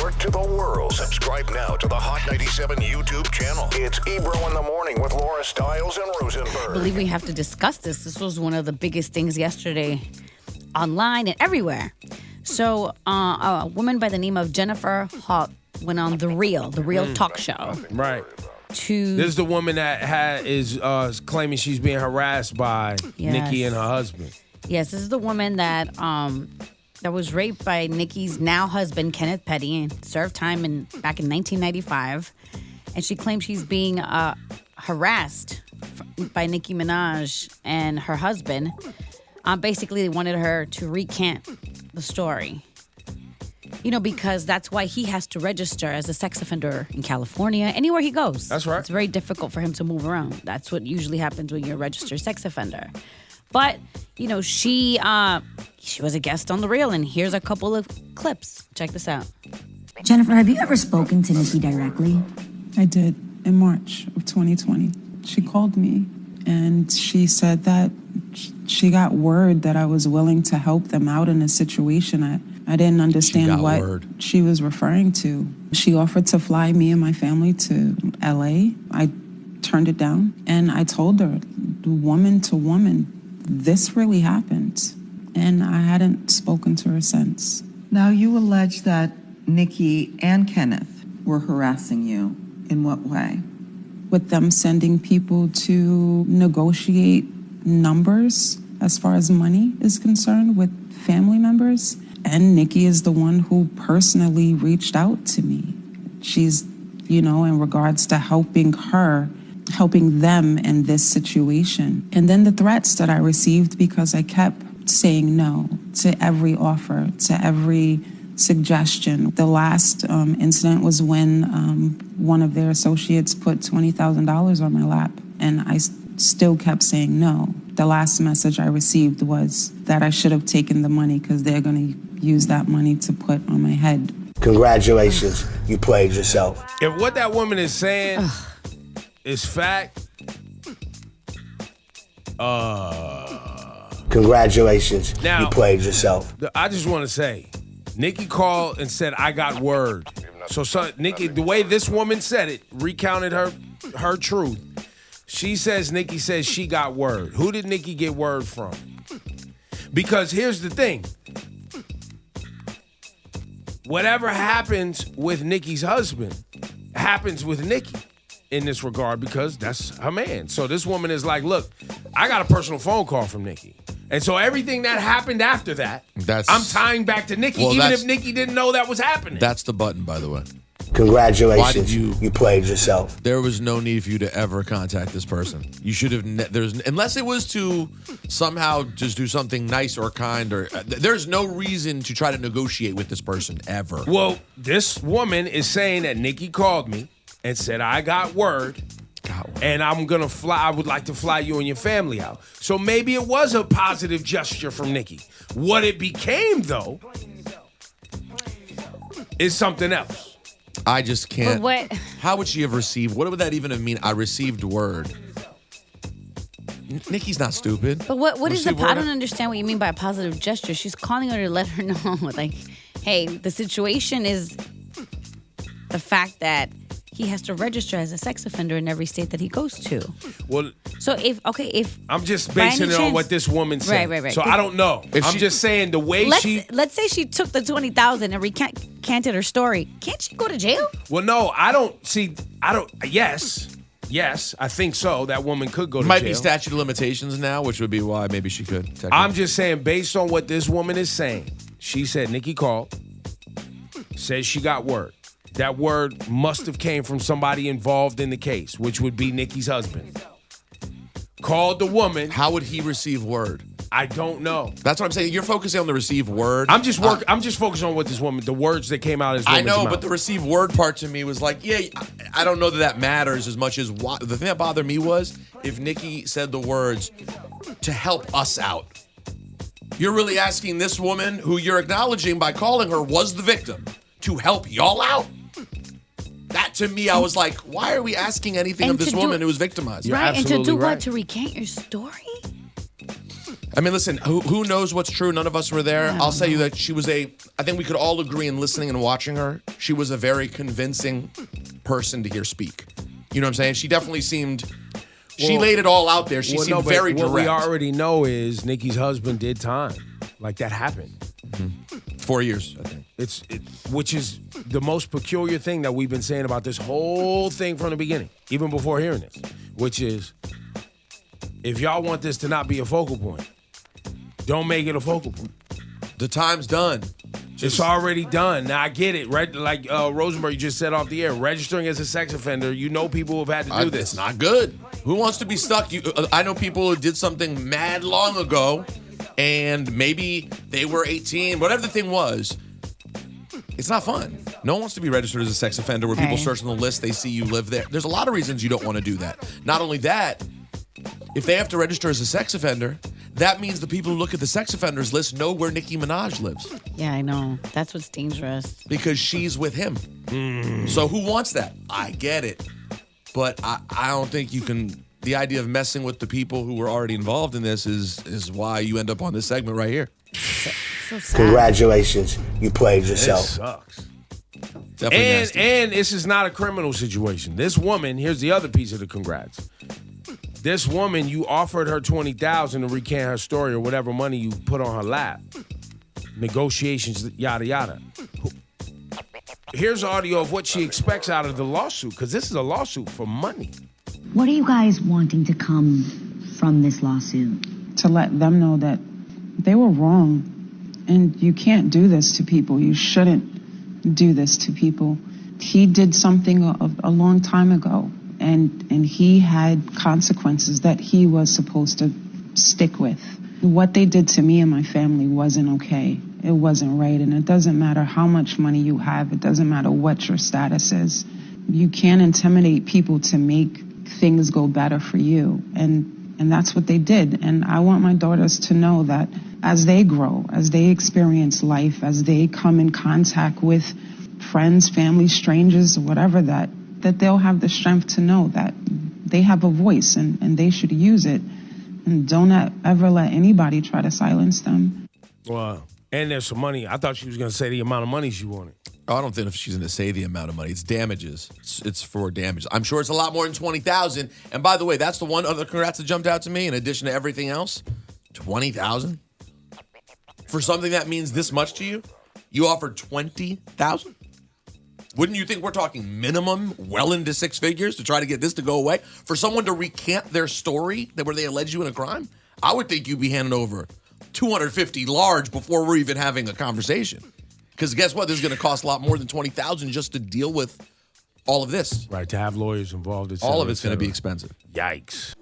network to the world. Subscribe now to the Hot 97 YouTube channel. It's Ebro in the Morning with Laura Stiles and Rosenberg. I believe we have to discuss this. This was one of the biggest things yesterday online and everywhere. So a woman by the name of Jennifer Hough went on The Real talk show. Right. This is the woman that is claiming she's being harassed by Nicki and her husband. Yes, this is the woman that was raped by Nicki's now husband, Kenneth Petty, and served time back in 1995. And she claims she's being harassed by Nicki Minaj and her husband. Basically, they wanted her to recant the story. You know, because that's why he has to register as a sex offender in California, anywhere he goes. That's right. It's very difficult for him to move around. That's what usually happens when you're a registered sex offender. But, you know, she was a guest on The Real, and here's a couple of clips. Check this out. Jennifer, have you ever spoken to Nicki directly? I did in March of 2020. She called me, and she said that she got word that I was willing to help them out in a situation. I didn't understand what she was referring to. She offered to fly me and my family to LA. I turned it down, and I told her, woman to woman, this really happened. And I hadn't spoken to her since. Now, you allege that Nicki and Kenneth were harassing you. In what way? With them sending people to negotiate numbers as far as money is concerned with family members. And Nicki is the one who personally reached out to me. She's, in regards to helping them in this situation. And then the threats that I received because I kept saying no to every offer, to every suggestion. The last incident was when one of their associates put $20,000 on my lap, and I still kept saying no. The last message I received was that I should have taken the money because they're going to use that money to put on my head. Congratulations, you played yourself. If what that woman is saying is fact, congratulations, now, you played yourself. I just want to say, Nicki called and said, I got word. So Nicki, the way this woman said it, recounted her truth. She says Nicki says she got word. Who did Nicki get word from? Because here's the thing. Whatever happens with Nicki's husband happens with Nicki in this regard because that's her man. So this woman is like, look, I got a personal phone call from Nicki. And so everything that happened after that, I'm tying back to Nicki, even if Nicki didn't know that was happening. That's the button, by the way. Congratulations, Why did you played yourself. There was no need for you to ever contact this person. You should have, unless it was to somehow just do something nice or kind, or there's no reason to try to negotiate with this person ever. Well, this woman is saying that Nicki called me and said, I got word. And I'm going to fly. I would like to fly you and your family out. So maybe it was a positive gesture from Nicki. What it became, though, is something else. I just can't. But what? How would she have received? What would that even mean? I received word. Nicki's not stupid. But what is I don't understand what you mean by a positive gesture. She's calling her to let her know, like, hey, the situation is the fact that he has to register as a sex offender in every state that he goes to. Well, so if I'm just basing it on what this woman said. Right. So I don't know. I'm just saying the way let's say she took the $20,000 and recanted her story. Can't she go to jail? Well, no, Yes, I think so. That woman could go to jail. Might be statute of limitations now, which would be why maybe she could. I'm just saying, based on what this woman is saying, she said Nicki called, said she got word. That word must have came from somebody involved in the case, which would be Nicki's husband. Called the woman. How would he receive word? I don't know. That's what I'm saying. You're focusing on the receive word. I'm just focusing on what this woman, the words that came out as woman's mouth. But the receive word part to me was like, I don't know that matters as much as the thing that bothered me was if Nicki said the words to help us out. You're really asking this woman, who you're acknowledging by calling her was the victim, to help y'all out? That to me, I was like, why are we asking anything of this woman who was victimized? Right, and to do what? To recant your story? I mean, listen, who knows what's true? None of us were there. I'll say you that she was I think we could all agree in listening and watching her, she was a very convincing person to hear speak. You know what I'm saying? She definitely seemed, she laid it all out there. She seemed very direct. What we already know is Nicki's husband did time. Like, that happened. 4 years, I think. Which is the most peculiar thing that we've been saying about this whole thing from the beginning, even before hearing this, which is, if y'all want this to not be a focal point, don't make it a focal point. The time's done. It's already done. Now, I get it. Right? Like Rosenberg just said off the air, registering as a sex offender, you know people who have had to do this. It's not good. Who wants to be stuck? I know people who did something mad long ago, and maybe they were 18, whatever the thing was. It's not fun. No one wants to be registered as a sex offender where people search on the list, they see you live there. There's a lot of reasons you don't want to do that. Not only that, if they have to register as a sex offender, that means the people who look at the sex offenders list know where Nicki Minaj lives. Yeah, I know. That's what's dangerous. Because she's with him. So who wants that? I get it. But I don't think you can. The idea of messing with the people who were already involved in this is why you end up on this segment right here. So sad. Congratulations, you played yourself. It sucks. Definitely nasty. And this is not a criminal situation. This woman, here's the other piece of the congrats. This woman, you offered her $20,000 to recant her story or whatever money you put on her lap. Negotiations, yada, yada. Here's audio of what she expects out of the lawsuit, because this is a lawsuit for money. What are you guys wanting to come from this lawsuit? To let them know that they were wrong and you can't do this to people. You shouldn't do this to people. He did something a long time ago, and he had consequences that he was supposed to stick with. What they did to me and my family wasn't okay. It wasn't right, and it doesn't matter how much money you have. It doesn't matter what your status is. You can't intimidate people to make things go better for you, and that's what they did. And I want my daughters to know that as they grow, as they experience life, as they come in contact with friends, family, strangers, whatever, that they'll have the strength to know that they have a voice and they should use it. And don't ever let anybody try to silence them. Wow. And there's some money. I thought she was going to say the amount of money she wanted. Oh, I don't think if she's going to say the amount of money. It's damages. It's for damages. I'm sure it's a lot more than $20,000. And by the way, that's the one other congrats that jumped out to me in addition to everything else. $20,000? For something that means this much to you? You offered $20,000? Wouldn't you think we're talking minimum well into six figures to try to get this to go away? For someone to recant their story where they allege you in a crime? I would think you'd be handing over $250 large before we're even having a conversation. Because guess what? This is going to cost a lot more than $20,000 just to deal with all of this. Right, to have lawyers involved. All of it's going to be expensive. Yikes.